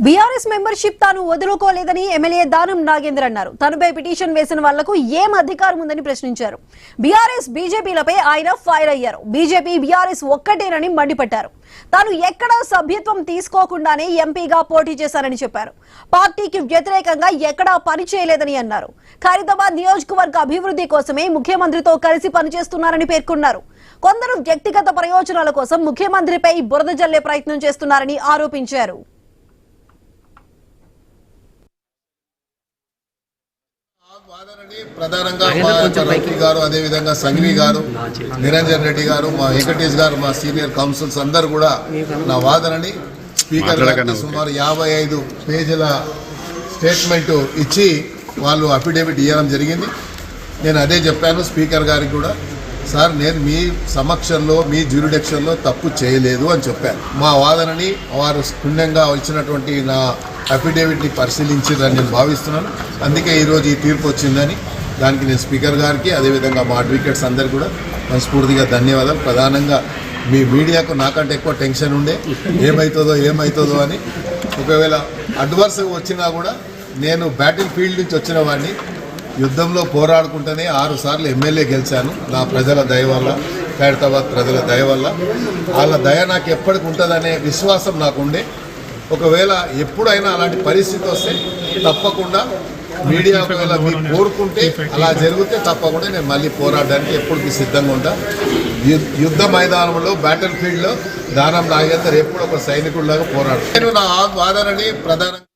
BRS membership తాను వదులుకోలేదని MLA దానం నాగేంద్ర అన్నారు. తనపై పిటిషన్ వేసిన వాళ్లకు ఏం అధికారం ఉందని ప్రశ్నించారు. బీఆర్ఎస్ బీజేపీలపై ఆయన ఫైర్ అయ్యారు. బీజేపీ బీఆర్ఎస్ ఒక్కటేనని మండిపడ్డారు. తాను ఎక్కడా సభ్యత్వం తీసుకోకుండానే ఎంపీగా పోటీ చేశానని చెప్పారు. పార్టీకి వ్యతిరేకంగా ఎక్కడా పని చేయలేదని అన్నారు. ఖైరతాబాద్ నియోజకవర్గ అభివృద్ధి కోసమే ముఖ్యమంత్రితో కలిసి పనిచేస్తున్నారని పేర్కొన్నారు. కొందరు వ్యక్తిగత ప్రయోజనాల కోసం ముఖ్యమంత్రిపై బురద జల్లే ప్రయత్నం చేస్తున్నారని ఆరోపించారు. ప్రధానంగా రౌతీ గారు, అదేవిధంగా సంఘవి గారు, నిరంజన్ రెడ్డి గారు, మా వెంకటేష్ గారు, మా సీనియర్ కౌన్సిల్స్ అందరూ కూడా నా వాదనని స్పీకర్ గారికి సుమారు 55 పేజీల స్టేట్మెంట్ ఇచ్చి వాళ్ళు అఫిడేవిట్ ఇవ్వడం జరిగింది. నేను అదే చెప్పాను స్పీకర్ గారికి కూడా, సార్ నేను మీ సమక్షంలో మీ జ్యూరిడిక్షన్లో తప్పు చేయలేదు అని చెప్పాను. మా వాదనని వారు పుణ్యంగా ఇచ్చినటువంటి నా అఫిడేవిట్ని పరిశీలించారని నేను భావిస్తున్నాను. అందుకే ఈరోజు ఈ తీర్పు వచ్చిందని దానికి నేను స్పీకర్ గారికి, అదేవిధంగా మా అడ్వకేట్స్ అందరికీ కూడా మనస్ఫూర్తిగా ధన్యవాదాలు. ప్రధానంగా మీ మీడియాకు నాకంటే ఎక్కువ టెన్షన్ ఉండే ఏమవుతుందో అని. ఒకవేళ అడ్వర్స్ వచ్చినా కూడా నేను బ్యాటిల్ ఫీల్డ్ నుంచి వచ్చిన వాడిని, యుద్ధంలో పోరాడుకుంటూనే 6 సార్లు ఎమ్మెల్యే గెలిచాను. నా ప్రజల దయ వల్ల, ఖైరతాబాద్ ప్రజల దయ వల్ల. వాళ్ళ దయ నాకు ఎప్పటికి ఉంటుందనే విశ్వాసం నాకుండే. ఒకవేళ ఎప్పుడైనా అలాంటి పరిస్థితి వస్తే తప్పకుండా మీడియా ఒకవేళ మీరు కోరుకుంటే అలా జరిగితే తప్పకుండా నేను మళ్ళీ పోరాడడానికి ఎప్పటికీ సిద్ధంగా ఉంటా. యుద్ధ మైదానంలో బ్యాటిల్ ఫీల్డ్లో దానం నాగేందర్ ఎప్పుడు ఒక సైనికుడిలాగా పోరాడు. నేను నా వాదనని ప్రధానంగా